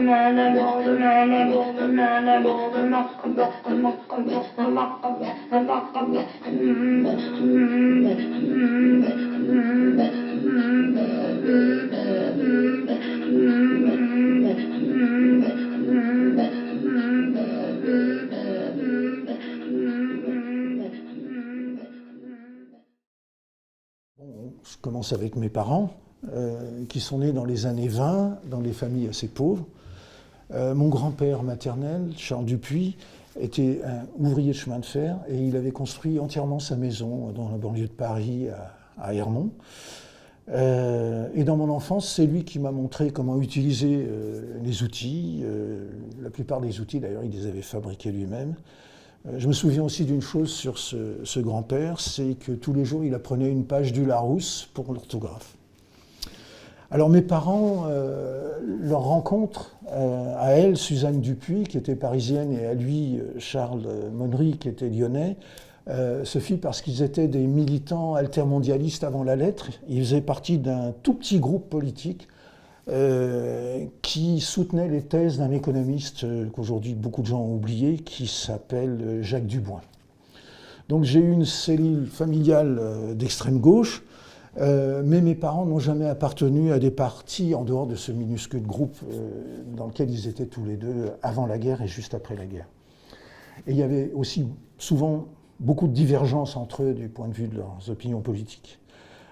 Je commence avec mes parents, qui sont nés dans les années 20, dans des familles assez pauvres. Mon grand-père maternel, Charles Dupuis, était un ouvrier de chemin de fer et il avait construit entièrement sa maison dans la banlieue de Paris, à Hermont. Et dans mon enfance, c'est lui qui m'a montré comment utiliser les outils. La plupart des outils, d'ailleurs, il les avait fabriqués lui-même. Je me souviens aussi d'une chose sur ce grand-père, c'est que tous les jours, il apprenait une page du Larousse pour l'orthographe. Alors mes parents, leur rencontre, à elle, Suzanne Dupuis, qui était parisienne, et à lui, Charles Monnery, qui était lyonnais, se fit parce qu'ils étaient des militants altermondialistes avant la lettre. Ils faisaient partie d'un tout petit groupe politique qui soutenait les thèses d'un économiste qu'aujourd'hui beaucoup de gens ont oublié, qui s'appelle Jacques Dubois. Donc j'ai eu une cellule familiale d'extrême gauche, mais mes parents n'ont jamais appartenu à des partis en dehors de ce minuscule groupe dans lequel ils étaient tous les deux avant la guerre et juste après la guerre. Et il y avait aussi souvent beaucoup de divergences entre eux du point de vue de leurs opinions politiques.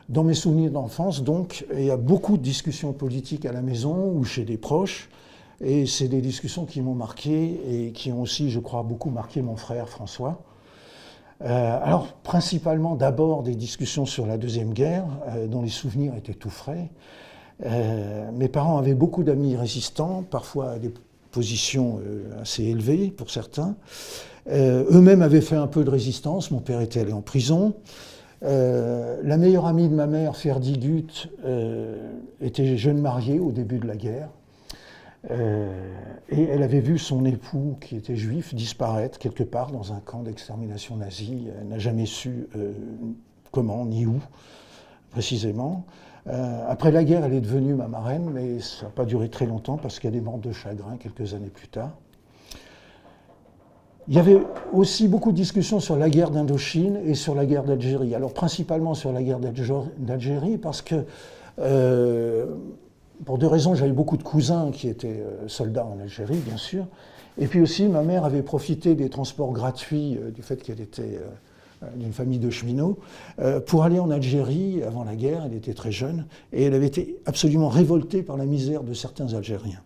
Dans mes souvenirs d'enfance, donc, il y a beaucoup de discussions politiques à la maison ou chez des proches, et c'est des discussions qui m'ont marqué et qui ont aussi, je crois, beaucoup marqué mon frère François. Alors, principalement, d'abord, des discussions sur la Deuxième Guerre, dont les souvenirs étaient tout frais. Mes parents avaient beaucoup d'amis résistants, parfois à des positions assez élevées pour certains. Eux-mêmes avaient fait un peu de résistance, mon père était allé en prison. La meilleure amie de ma mère, Ferdi Gut, était jeune mariée au début de la guerre. Et elle avait vu son époux, qui était juif, disparaître quelque part dans un camp d'extermination nazi. Elle n'a jamais su comment ni où, précisément. Après la guerre, elle est devenue ma marraine, mais ça n'a pas duré très longtemps parce qu'elle est morte de chagrin quelques années plus tard. Il y avait aussi beaucoup de discussions sur la guerre d'Indochine et sur la guerre d'Algérie. Alors principalement sur la guerre d'Algérie parce que, pour deux raisons, j'avais beaucoup de cousins qui étaient soldats en Algérie, bien sûr. Et puis aussi, ma mère avait profité des transports gratuits, du fait qu'elle était d'une famille de cheminots, pour aller en Algérie avant la guerre. Elle était très jeune et elle avait été absolument révoltée par la misère de certains Algériens.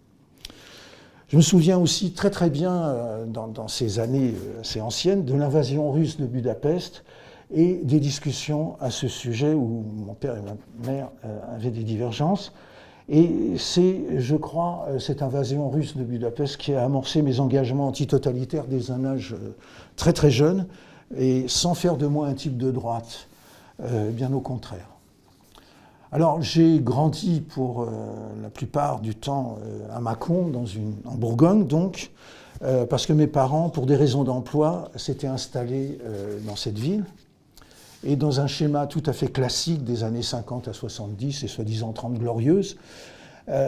Je me souviens aussi très très bien, dans ces années assez anciennes, de l'invasion russe de Budapest et des discussions à ce sujet où mon père et ma mère avaient des divergences. Et c'est, je crois, cette invasion russe de Budapest qui a amorcé mes engagements antitotalitaires dès un âge très très jeune et sans faire de moi un type de droite, bien au contraire. Alors j'ai grandi pour la plupart du temps à Mâcon, en Bourgogne donc, parce que mes parents, pour des raisons d'emploi, s'étaient installés dans cette ville. Et dans un schéma tout à fait classique des années 50 à 70 et soi-disant 30 glorieuses,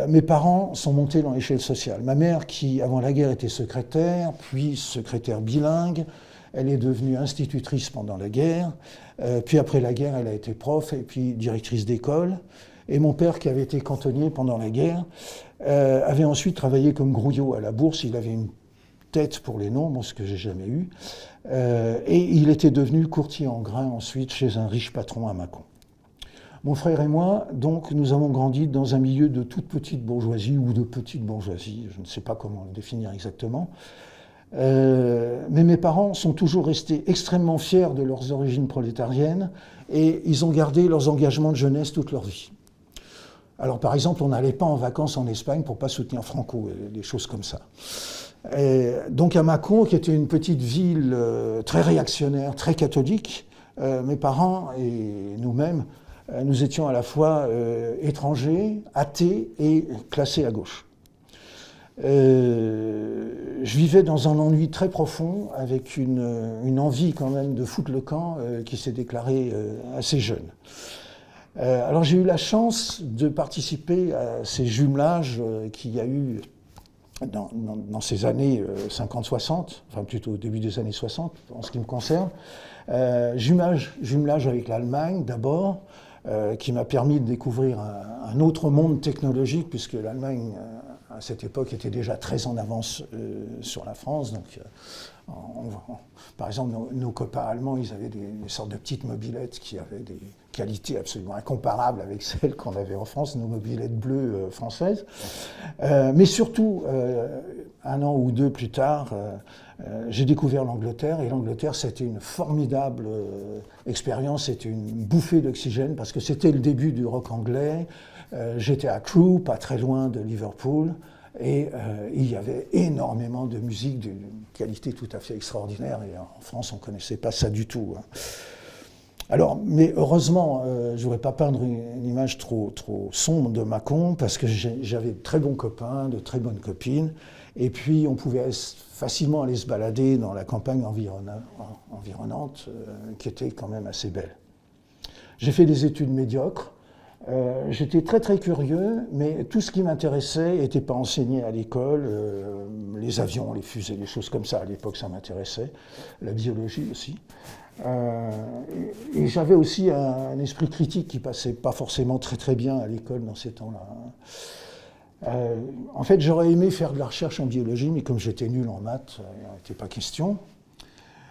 mes parents sont montés dans l'échelle sociale. Ma mère, qui avant la guerre était secrétaire, puis secrétaire bilingue, elle est devenue institutrice pendant la guerre, puis après la guerre, elle a été prof et puis directrice d'école. Et mon père, qui avait été cantonnier pendant la guerre, avait ensuite travaillé comme grouillot à la Bourse. Il avait une tête pour les nombres, ce que j'ai jamais eu. Et il était devenu courtier en grains ensuite chez un riche patron à Mâcon. Mon frère et moi, donc, nous avons grandi dans un milieu de toute petite bourgeoisie ou de petite bourgeoisie, je ne sais pas comment le définir exactement. Mais mes parents sont toujours restés extrêmement fiers de leurs origines prolétariennes et ils ont gardé leurs engagements de jeunesse toute leur vie. Alors par exemple, on n'allait pas en vacances en Espagne pour ne pas soutenir Franco, des choses comme ça. Et donc à Mâcon, qui était une petite ville très réactionnaire, très catholique, mes parents et nous-mêmes, nous étions à la fois étrangers, athées et classés à gauche. Je vivais dans un ennui très profond, avec une envie quand même de foutre le camp qui s'est déclarée assez jeune. Alors j'ai eu la chance de participer à ces jumelages qu'il y a eu dans ces années 50-60, enfin plutôt au début des années 60 en ce qui me concerne. Jumelage avec l'Allemagne d'abord, qui m'a permis de découvrir un autre monde technologique, puisque l'Allemagne, à cette époque, était déjà très en avance sur la France. Donc, par exemple, nos copains allemands, ils avaient des sortes de petites mobylettes qui avaient des qualités absolument incomparables avec celles qu'on avait en France, nos mobylettes bleues françaises. Mais surtout, un an ou deux plus tard, j'ai découvert l'Angleterre, et l'Angleterre, c'était une formidable expérience, c'était une bouffée d'oxygène, parce que c'était le début du rock anglais. J'étais à Crewe, pas très loin de Liverpool, et il y avait énormément de musique d'une qualité tout à fait extraordinaire, et en France, on ne connaissait pas ça du tout. Alors, mais heureusement, je ne voudrais pas peindre une image trop sombre de Mâcon, parce que j'avais de très bons copains, de très bonnes copines, et puis on pouvait facilement aller se balader dans la campagne environnante, qui était quand même assez belle. J'ai fait des études médiocres. J'étais très curieux, mais tout ce qui m'intéressait n'était pas enseigné à l'école. Les avions, les fusées, les choses comme ça, à l'époque, ça m'intéressait. La biologie aussi. Et j'avais aussi un esprit critique qui passait pas forcément très bien à l'école dans ces temps-là. En fait, j'aurais aimé faire de la recherche en biologie, mais comme j'étais nul en maths, il n'en était pas question.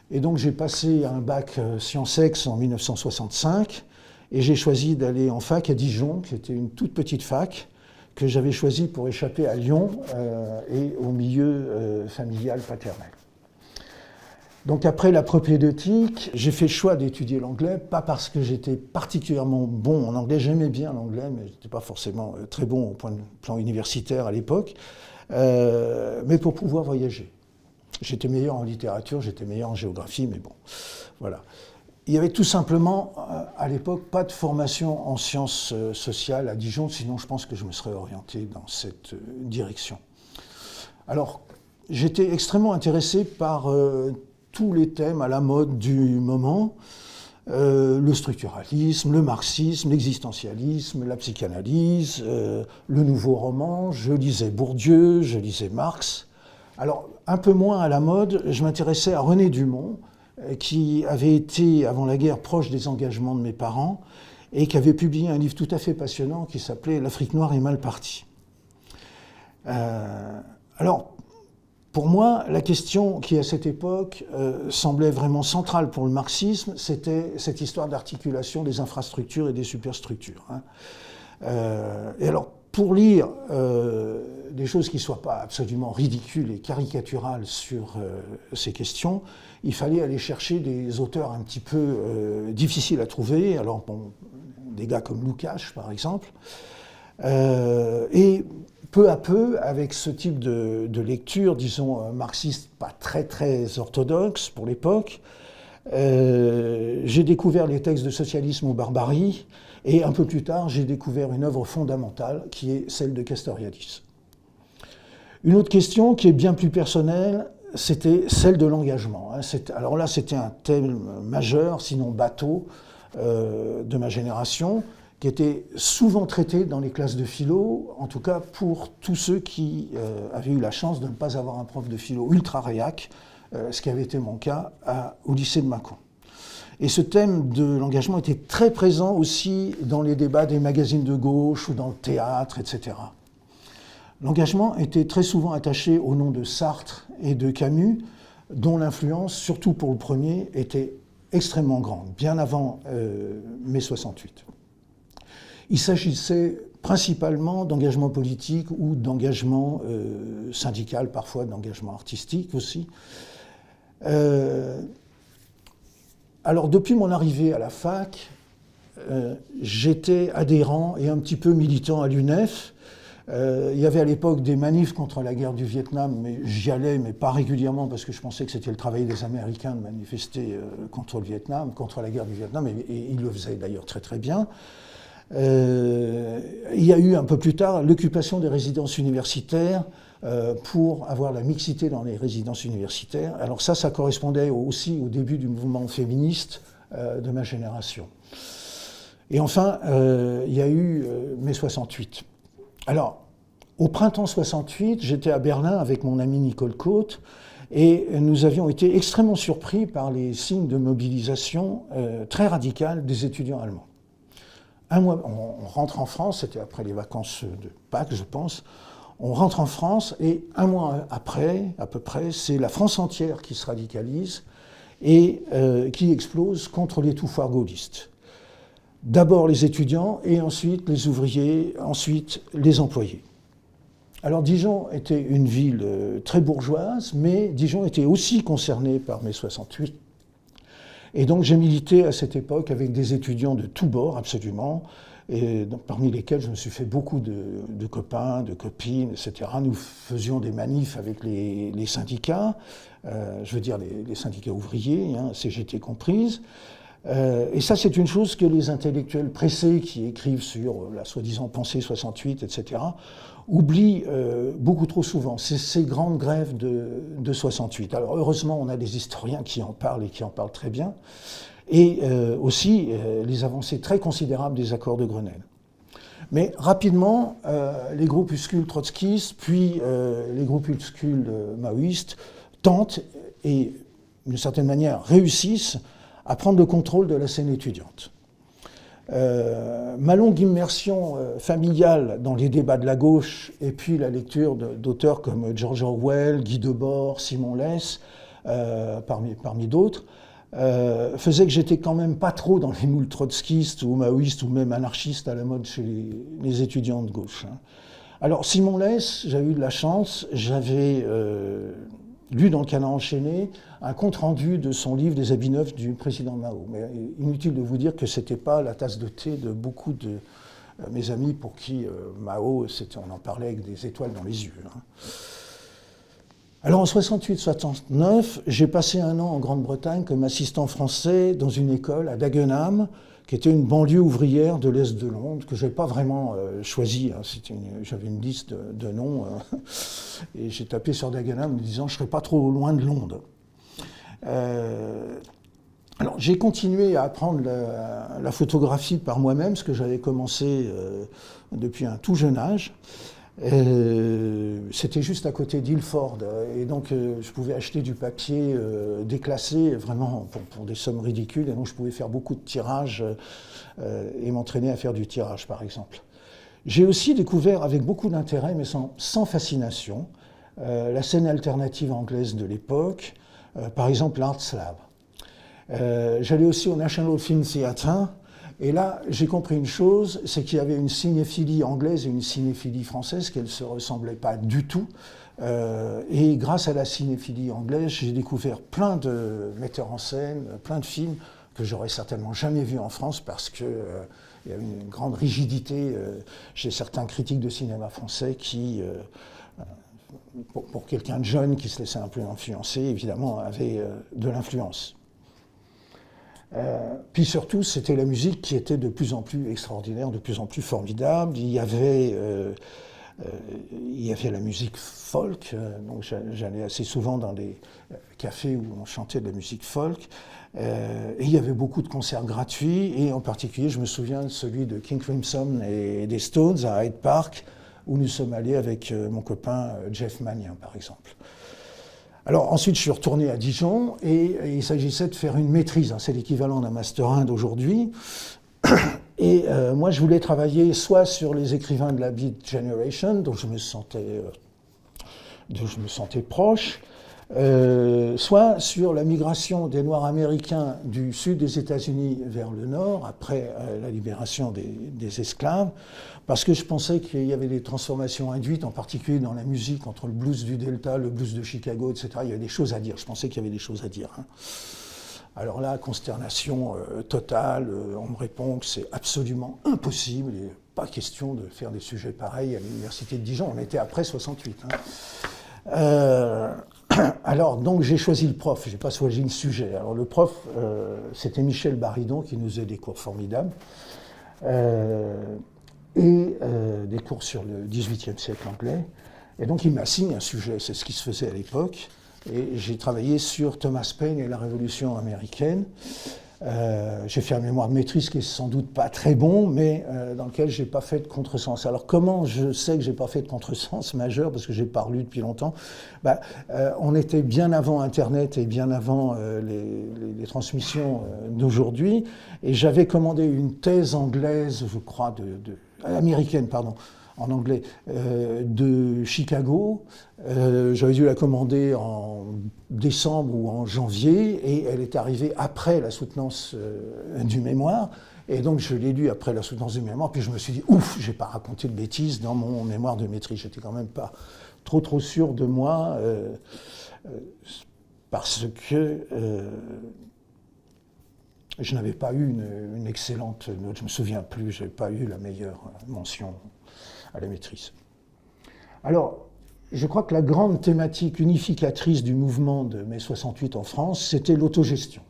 Et donc j'ai passé un bac sciences ex en 1965, et j'ai choisi d'aller en fac à Dijon, qui était une toute petite fac, que j'avais choisie pour échapper à Lyon et au milieu familial paternel. Donc après la propédeutique, j'ai fait le choix d'étudier l'anglais, pas parce que j'étais particulièrement bon en anglais, j'aimais bien l'anglais, mais je n'étais pas forcément très bon au plan universitaire à l'époque, mais pour pouvoir voyager. J'étais meilleur en littérature, j'étais meilleur en géographie, mais bon, voilà. Il y avait tout simplement, à l'époque, pas de formation en sciences sociales à Dijon, sinon je pense que je me serais orienté dans cette direction. Alors, j'étais extrêmement intéressé par tous les thèmes à la mode du moment, le structuralisme, le marxisme, l'existentialisme, la psychanalyse, le nouveau roman, je lisais Bourdieu, je lisais Marx. Alors, un peu moins à la mode, je m'intéressais à René Dumont, qui avait été, avant la guerre, proche des engagements de mes parents, et qui avait publié un livre tout à fait passionnant qui s'appelait « L'Afrique noire est mal partie ». Alors, pour moi, la question qui, à cette époque, semblait vraiment centrale pour le marxisme, c'était cette histoire d'articulation des infrastructures et des superstructures. Et alors, pour lire des choses qui ne soient pas absolument ridicules et caricaturales sur ces questions, il fallait aller chercher des auteurs un petit peu difficiles à trouver. Alors, bon, des gars comme Lukács, par exemple. Et peu à peu, avec ce type de lecture, disons, marxiste pas très orthodoxe pour l'époque, j'ai découvert les textes de Socialisme ou Barbarie, et un peu plus tard, j'ai découvert une œuvre fondamentale qui est celle de Castoriadis. Une autre question qui est bien plus personnelle, c'était celle de l'engagement. Alors là, c'était un thème majeur, sinon bateau, de ma génération, qui était souvent traité dans les classes de philo, en tout cas pour tous ceux qui avaient eu la chance de ne pas avoir un prof de philo ultra réac, ce qui avait été mon cas au lycée de Mâcon. Et ce thème de l'engagement était très présent aussi dans les débats des magazines de gauche ou dans le théâtre, etc. L'engagement était très souvent attaché au nom de Sartre et de Camus, dont l'influence, surtout pour le premier, était extrêmement grande, bien avant mai 68. Il s'agissait principalement d'engagement politique ou d'engagement syndical, parfois d'engagement artistique aussi. Alors, depuis mon arrivée à la fac, j'étais adhérent et un petit peu militant à l'UNEF. Il y avait à l'époque des manifs contre la guerre du Vietnam, mais j'y allais, mais pas régulièrement, parce que je pensais que c'était le travail des Américains de manifester contre le Vietnam, contre la guerre du Vietnam, et ils le faisaient d'ailleurs très bien. Il y a eu un peu plus tard l'occupation des résidences universitaires pour avoir la mixité dans les résidences universitaires. Alors ça correspondait aussi au début du mouvement féministe de ma génération. Et enfin, il y a eu mai 68. Alors, Au printemps 68, j'étais à Berlin avec mon ami Nicole Cote et nous avions été extrêmement surpris par les signes de mobilisation très radicale des étudiants allemands. Un mois, on rentre en France, c'était après les vacances de Pâques, je pense. On rentre en France et un mois après, à peu près, c'est la France entière qui se radicalise et qui explose contre l'étouffoir gaulliste. D'abord les étudiants et ensuite les ouvriers, ensuite les employés. Alors Dijon était une ville très bourgeoise, mais Dijon était aussi concernée par mai 68. Et donc j'ai milité à cette époque avec des étudiants de tous bords, absolument, et donc, parmi lesquels je me suis fait beaucoup de copains, de copines, etc. Nous faisions des manifs avec les syndicats, je veux dire les syndicats ouvriers, hein, CGT comprise. Et ça, c'est une chose que les intellectuels pressés qui écrivent sur la soi-disant pensée 68, etc., oublient beaucoup trop souvent. C'est ces grandes grèves de 68. Alors heureusement, on a des historiens qui en parlent et qui en parlent très bien. Et aussi les avancées très considérables des accords de Grenelle. Mais rapidement, les groupuscules trotskistes, puis les groupuscules maoïstes tentent et, d'une certaine manière, réussissent à prendre le contrôle de la scène étudiante. Ma longue immersion familiale dans les débats de la gauche et puis la lecture d'auteurs comme George Orwell, Guy Debord, Simon Less, parmi d'autres, faisait que j'étais quand même pas trop dans les moules trotskistes ou maoïstes ou même anarchistes à la mode chez les étudiants de gauche. Alors Simon Less, j'avais eu de la chance, j'avais lu dans le Canard enchaîné un compte-rendu de son livre des habits neufs du président Mao. Mais inutile de vous dire que ce n'était pas la tasse de thé de beaucoup de mes amis pour qui Mao, on en parlait avec des étoiles dans les yeux. Hein. Alors en 68-69, j'ai passé un an en Grande-Bretagne comme assistant français dans une école à Dagenham, qui était une banlieue ouvrière de l'Est de Londres, que je n'avais pas vraiment choisie. Hein. J'avais une liste de noms, et j'ai tapé sur Dagenham en me disant « je ne serais pas trop loin de Londres ». Alors j'ai continué à apprendre la photographie par moi-même, ce que j'avais commencé depuis un tout jeune âge. C'était juste à côté d'Ilford, et donc je pouvais acheter du papier déclassé, vraiment pour des sommes ridicules, et donc je pouvais faire beaucoup de tirages et m'entraîner à faire du tirage, par exemple. J'ai aussi découvert avec beaucoup d'intérêt, mais sans fascination, la scène alternative anglaise de l'époque, par exemple l'Art Slab. J'allais aussi au National Film Theatre, et là, j'ai compris une chose, c'est qu'il y avait une cinéphilie anglaise et une cinéphilie française, qu'elles ne se ressemblaient pas du tout. Et grâce à la cinéphilie anglaise, j'ai découvert plein de metteurs en scène, plein de films que j'aurais certainement jamais vus en France parce qu'il y avait une grande rigidité chez certains critiques de cinéma français qui, pour quelqu'un de jeune qui se laissait un peu influencer, évidemment, avait de l'influence. Puis surtout, c'était la musique qui était de plus en plus extraordinaire, de plus en plus formidable. Il y avait la musique folk, donc j'allais assez souvent dans des cafés où on chantait de la musique folk. Et il y avait beaucoup de concerts gratuits, et en particulier, je me souviens de celui de King Crimson et des Stones à Hyde Park, où nous sommes allés avec mon copain Jeff Mannion, par exemple. Alors ensuite, je suis retourné à Dijon et il s'agissait de faire une maîtrise. Hein, c'est l'équivalent d'un Master 1 d'aujourd'hui. Et moi, je voulais travailler soit sur les écrivains de la Beat Generation, dont je me sentais proche, soit sur la migration des Noirs américains du sud des États-Unis vers le nord, après la libération des esclaves, parce que je pensais qu'il y avait des transformations induites, en particulier dans la musique, entre le blues du Delta, le blues de Chicago, etc. Il y avait des choses à dire, je pensais qu'il y avait des choses à dire. Hein. Alors là, consternation totale, on me répond que c'est absolument impossible, il n'est pas question de faire des sujets pareils à l'université de Dijon, on était après 68. Hein. Alors, donc, j'ai choisi le prof, je n'ai pas choisi le sujet. Alors, le prof, c'était Michel Baridon, qui nous faisait des cours formidables, et des cours sur le XVIIIe siècle anglais. Et donc, il m'assigne un sujet, c'est ce qui se faisait à l'époque, et j'ai travaillé sur Thomas Paine et la Révolution américaine. J'ai fait un mémoire de maîtrise qui est sans doute pas très bon, mais dans lequel j'ai pas fait de contresens. Alors comment je sais que j'ai pas fait de contresens majeur, parce que j'ai pas relu depuis longtemps? On était bien avant Internet et bien avant les transmissions d'aujourd'hui, et j'avais commandé une thèse anglaise, je crois, américaine, pardon, en anglais, de Chicago. J'avais dû la commander en décembre ou en janvier, et elle est arrivée après la soutenance du mémoire. Et donc je l'ai lu après la soutenance du mémoire, puis je me suis dit, ouf, j'ai pas raconté de bêtises dans mon mémoire de maîtrise. J'étais quand même pas trop sûr de moi, parce que je n'avais pas eu une excellente note. Je me souviens plus, je n'avais pas eu la meilleure mention à la maîtrise. Alors, je crois que la grande thématique unificatrice du mouvement de mai 68 en France, c'était l'autogestion.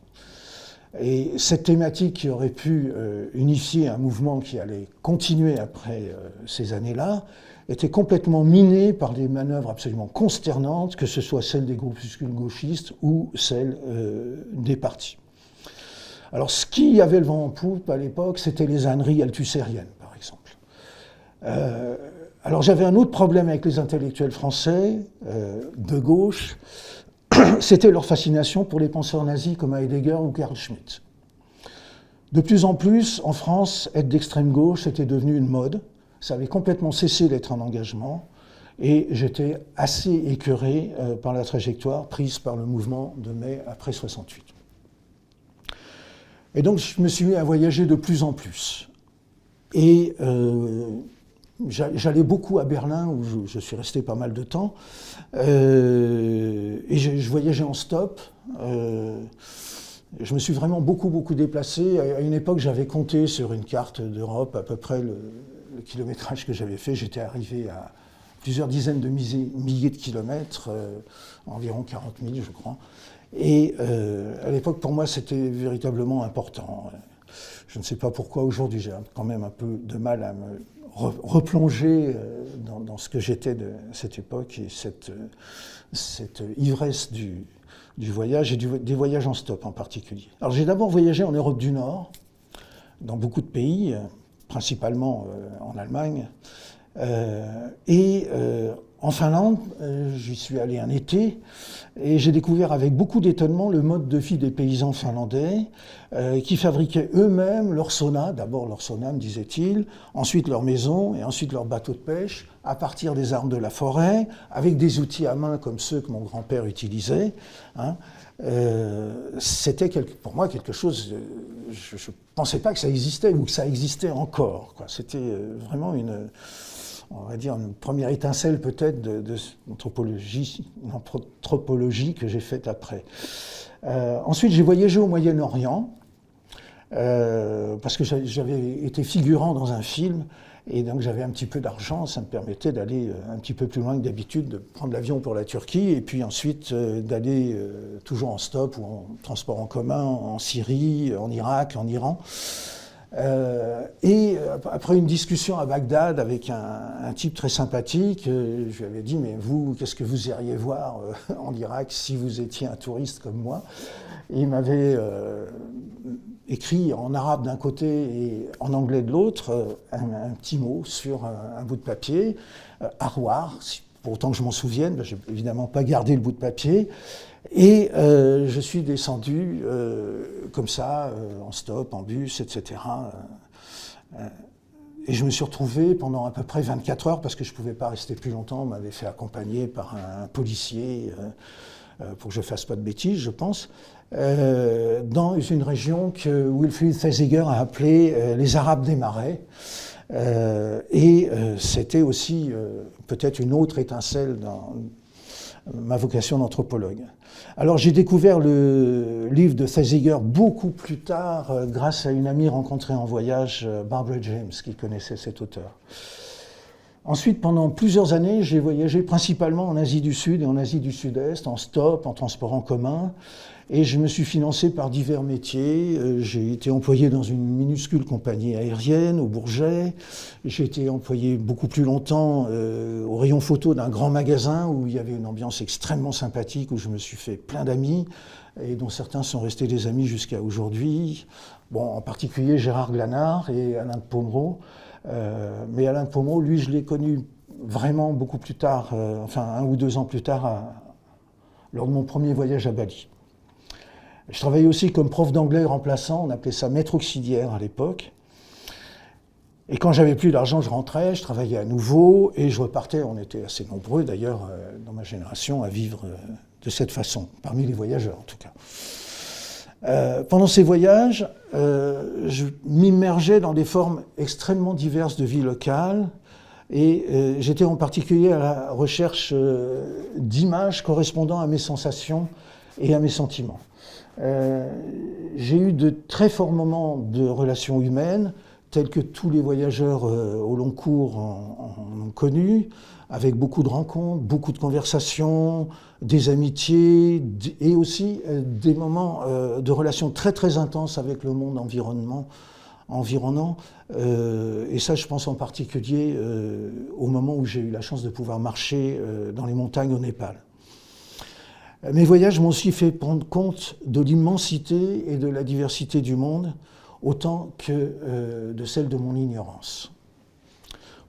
Et cette thématique qui aurait pu unifier un mouvement qui allait continuer après ces années-là, était complètement minée par des manœuvres absolument consternantes, que ce soit celles des groupuscules gauchistes ou celles des partis. Alors, ce qui avait le vent en poupe à l'époque, c'était les âneries althussériennes, par exemple. Alors j'avais un autre problème avec les intellectuels français de gauche, c'était leur fascination pour les penseurs nazis comme Heidegger ou Carl Schmitt. De plus en plus, en France, être d'extrême gauche, c'était devenu une mode, ça avait complètement cessé d'être un engagement, et j'étais assez écœuré par la trajectoire prise par le mouvement de mai après 68. Et donc je me suis mis à voyager de plus en plus. Et j'allais beaucoup à Berlin, où je suis resté pas mal de temps, et je voyageais en stop. Je me suis vraiment beaucoup déplacé. À une époque, j'avais compté sur une carte d'Europe à peu près le kilométrage que j'avais fait. J'étais arrivé à plusieurs dizaines de milliers de kilomètres, environ 40 000, je crois. Et à l'époque, pour moi, c'était véritablement important. Je ne sais pas pourquoi aujourd'hui, j'ai quand même un peu de mal à me replonger dans ce que j'étais de cette époque et cette ivresse du voyage et des voyages en stop en particulier. Alors j'ai d'abord voyagé en Europe du Nord, dans beaucoup de pays, principalement en Allemagne, et en Finlande, j'y suis allé un été, et j'ai découvert avec beaucoup d'étonnement le mode de vie des paysans finlandais qui fabriquaient eux-mêmes leur sauna, d'abord leur sauna, me disait-il, ensuite leur maison et ensuite leur bateau de pêche, à partir des arbres de la forêt, avec des outils à main comme ceux que mon grand-père utilisait. Hein. C'était pour moi quelque chose, je ne pensais pas que ça existait ou que ça existait encore, quoi. C'était vraiment on va dire une première étincelle peut-être de l'anthropologie que j'ai faite après. Ensuite, j'ai voyagé au Moyen-Orient, parce que j'avais été figurant dans un film, et donc j'avais un petit peu d'argent, ça me permettait d'aller un petit peu plus loin que d'habitude, de prendre l'avion pour la Turquie, et puis ensuite d'aller toujours en stop ou en transport en commun en Syrie, en Irak, en Iran. Et après une discussion à Bagdad avec un type très sympathique, je lui avais dit, mais vous, qu'est-ce que vous iriez voir en Irak si vous étiez un touriste comme moi? Et il m'avait écrit en arabe d'un côté et en anglais de l'autre un petit mot sur un bout de papier, Arwar, pour autant que je m'en souvienne, je n'ai évidemment pas gardé le bout de papier. Et je suis descendu comme ça, en stop, en bus, etc. Et je me suis retrouvé pendant à peu près 24 heures, parce que je ne pouvais pas rester plus longtemps, on m'avait fait accompagner par un policier pour que je ne fasse pas de bêtises, je pense, dans une région que Wilfried Thesiger a appelée les Arabes des Marais. Et c'était aussi peut-être une autre étincelle dans ma vocation d'anthropologue. Alors j'ai découvert le livre de Thesiger beaucoup plus tard grâce à une amie rencontrée en voyage, Barbara James, qui connaissait cet auteur. Ensuite, pendant plusieurs années, j'ai voyagé principalement en Asie du Sud et en Asie du Sud-Est, en stop, en transport en commun. Et je me suis financé par divers métiers. J'ai été employé dans une minuscule compagnie aérienne au Bourget. J'ai été employé beaucoup plus longtemps au rayon photo d'un grand magasin où il y avait une ambiance extrêmement sympathique, où je me suis fait plein d'amis et dont certains sont restés des amis jusqu'à aujourd'hui. Bon, en particulier Gérard Glanard et Alain de Pomereau. Mais Alain de Pomereau, lui, je l'ai connu vraiment beaucoup plus tard, enfin 1 ou 2 ans plus tard, lors de mon premier voyage à Bali. Je travaillais aussi comme prof d'anglais remplaçant, on appelait ça maître auxiliaire à l'époque. Et quand j'avais plus d'argent, je rentrais, je travaillais à nouveau et je repartais. On était assez nombreux d'ailleurs dans ma génération à vivre de cette façon, parmi les voyageurs en tout cas. Pendant ces voyages, je m'immergeais dans des formes extrêmement diverses de vie locale et j'étais en particulier à la recherche d'images correspondant à mes sensations et à mes sentiments. J'ai eu de très forts moments de relations humaines, tels que tous les voyageurs au long cours en ont connu, avec beaucoup de rencontres, beaucoup de conversations, des amitiés et aussi des moments de relations très très intenses avec le monde environnant. Et ça, je pense en particulier au moment où j'ai eu la chance de pouvoir marcher dans les montagnes au Népal. Mes voyages m'ont aussi fait prendre compte de l'immensité et de la diversité du monde, autant que de celle de mon ignorance.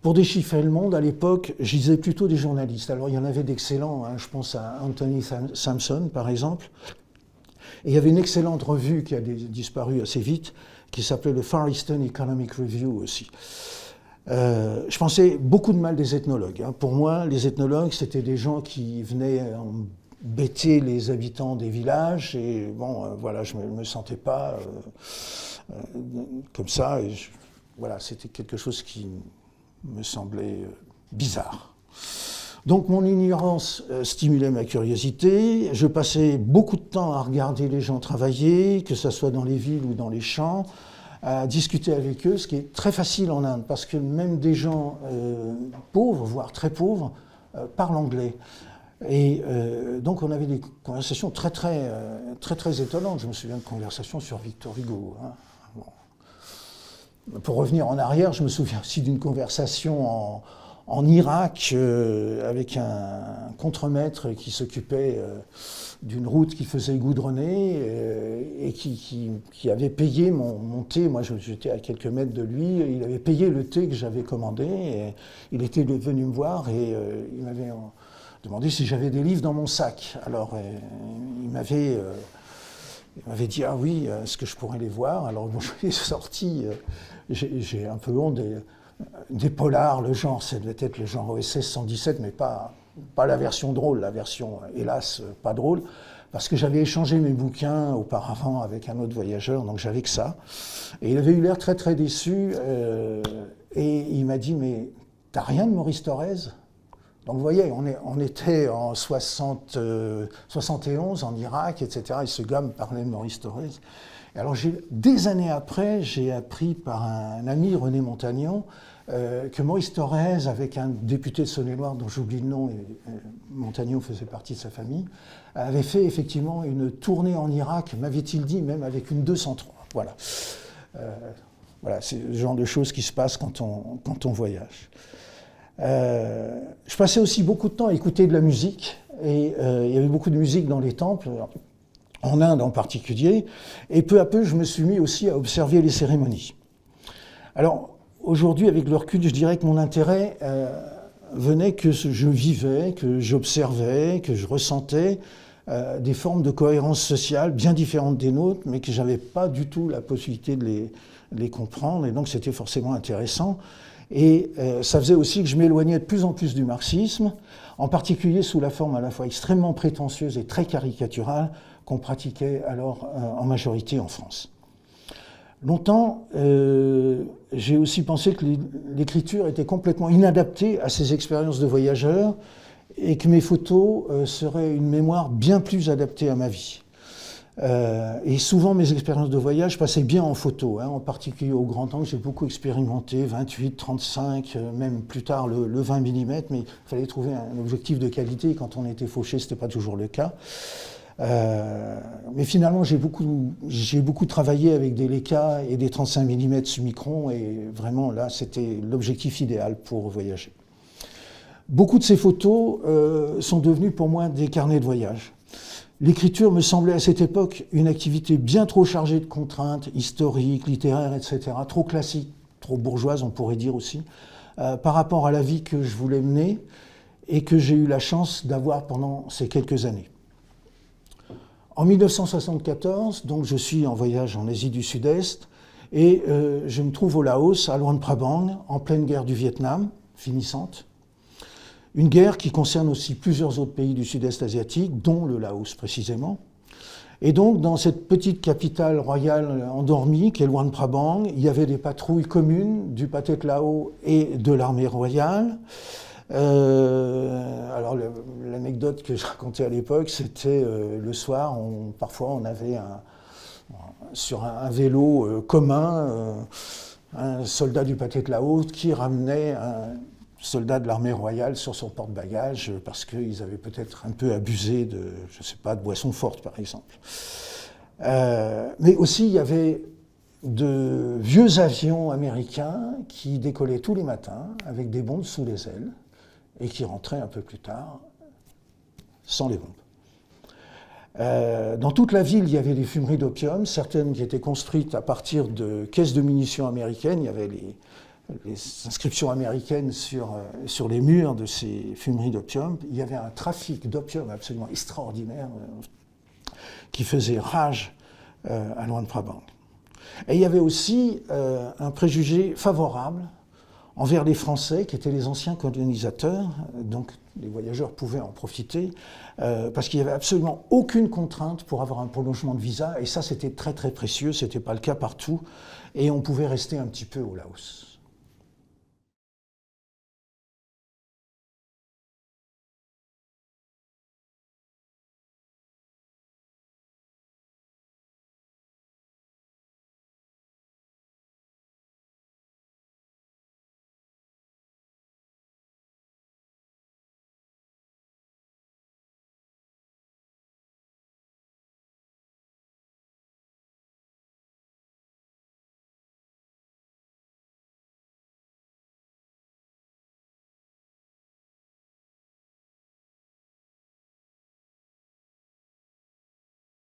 Pour déchiffrer le monde, à l'époque, je lisais plutôt des journalistes. Alors il y en avait d'excellents, je pense à Anthony Sampson par exemple. Et il y avait une excellente revue qui a disparu assez vite, qui s'appelait le Far Eastern Economic Review aussi. Je pensais beaucoup de mal des ethnologues. Pour moi, les ethnologues, c'était des gens qui venaient embêter les habitants des villages. Et bon, voilà, je ne me sentais pas comme ça. Et voilà, c'était quelque chose qui me semblait bizarre. Donc mon ignorance stimulait ma curiosité. Je passais beaucoup de temps à regarder les gens travailler, que ce soit dans les villes ou dans les champs, à discuter avec eux, ce qui est très facile en Inde, parce que même des gens pauvres, voire très pauvres, parlent anglais. Et donc on avait des conversations très étonnantes. Je me souviens de conversations sur Victor Hugo. Bon. Pour revenir en arrière, je me souviens aussi d'une conversation en Irak avec un contremaître qui s'occupait d'une route qui faisait goudronner et qui avait payé mon thé. Moi, j'étais à quelques mètres de lui. Il avait payé le thé que j'avais commandé. Et il était venu me voir et il m'avait demandé si j'avais des livres dans mon sac. Alors, il m'avait dit « Ah oui, est-ce que je pourrais les voir ?» Alors, bon, je suis sorti, j'ai un peu honte des polars, le genre, ça devait être le genre OSS 117, mais pas la version drôle, la version, hélas, pas drôle, parce que j'avais échangé mes bouquins auparavant avec un autre voyageur, donc j'avais que ça. Et il avait eu l'air très déçu, et il m'a dit « Mais t'as rien de Maurice Thorez ?» Donc vous voyez, on était en 71 en Irak, etc. Et ce gars me parlait de Maurice Thorez. Et alors des années après, j'ai appris par un ami, René Montagnon, que Maurice Thorez, avec un député de Saône-et-Loire dont j'oublie le nom, et Montagnon faisait partie de sa famille, avait fait effectivement une tournée en Irak, m'avait-il dit, même avec une 203. Voilà. Voilà, c'est le genre de choses qui se passent quand on voyage. Je passais aussi beaucoup de temps à écouter de la musique, et il y avait beaucoup de musique dans les temples, en Inde en particulier, et peu à peu je me suis mis aussi à observer les cérémonies. Alors aujourd'hui, avec le recul, je dirais que mon intérêt venait que je vivais, que j'observais, que je ressentais des formes de cohérence sociale bien différentes des nôtres, mais que je n'avais pas du tout la possibilité de les comprendre, et donc c'était forcément intéressant. Et ça faisait aussi que je m'éloignais de plus en plus du marxisme, en particulier sous la forme à la fois extrêmement prétentieuse et très caricaturale qu'on pratiquait alors en majorité en France. Longtemps, j'ai aussi pensé que l'écriture était complètement inadaptée à ces expériences de voyageurs et que mes photos seraient une mémoire bien plus adaptée à ma vie. Et souvent, mes expériences de voyage passaient bien en photo, hein, en particulier au grand angle. J'ai beaucoup expérimenté, 28, 35, même plus tard le 20 mm, mais il fallait trouver un objectif de qualité. Et quand on était fauché, ce n'était pas toujours le cas. Mais finalement, j'ai beaucoup travaillé avec des Leica et des 35 mm Summicron, et vraiment, là, c'était l'objectif idéal pour voyager. Beaucoup de ces photos sont devenues pour moi des carnets de voyage. L'écriture me semblait à cette époque une activité bien trop chargée de contraintes historiques, littéraires, etc., trop classique, trop bourgeoise, on pourrait dire aussi, par rapport à la vie que je voulais mener et que j'ai eu la chance d'avoir pendant ces quelques années. En 1974, donc, je suis en voyage en Asie du Sud-Est et je me trouve au Laos, à Luang Prabang, en pleine guerre du Vietnam, finissante. Une guerre qui concerne aussi plusieurs autres pays du Sud-Est asiatique, dont le Laos précisément. Et donc, dans cette petite capitale royale endormie, qu'est Luang Prabang, il y avait des patrouilles communes du Pathet Lao et de l'armée royale. Alors, l'anecdote que je racontais à l'époque, c'était le soir, parfois on avait sur un vélo commun un soldat du Pathet Lao qui ramenait un soldat de l'armée royale sur son porte-bagages parce qu'ils avaient peut-être un peu abusé de, je ne sais pas, de boissons fortes par exemple. Mais aussi il y avait de vieux avions américains qui décollaient tous les matins avec des bombes sous les ailes et qui rentraient un peu plus tard sans les bombes. Dans toute la ville, il y avait des fumeries d'opium, certaines qui étaient construites à partir de caisses de munitions américaines. Il y avait les inscriptions américaines sur les murs de ces fumeries d'opium. Il y avait un trafic d'opium absolument extraordinaire qui faisait rage à Luang Prabang. Et il y avait aussi un préjugé favorable envers les Français, qui étaient les anciens colonisateurs, donc les voyageurs pouvaient en profiter, parce qu'il n'y avait absolument aucune contrainte pour avoir un prolongement de visa, et ça c'était très très précieux, ce n'était pas le cas partout, et on pouvait rester un petit peu au Laos.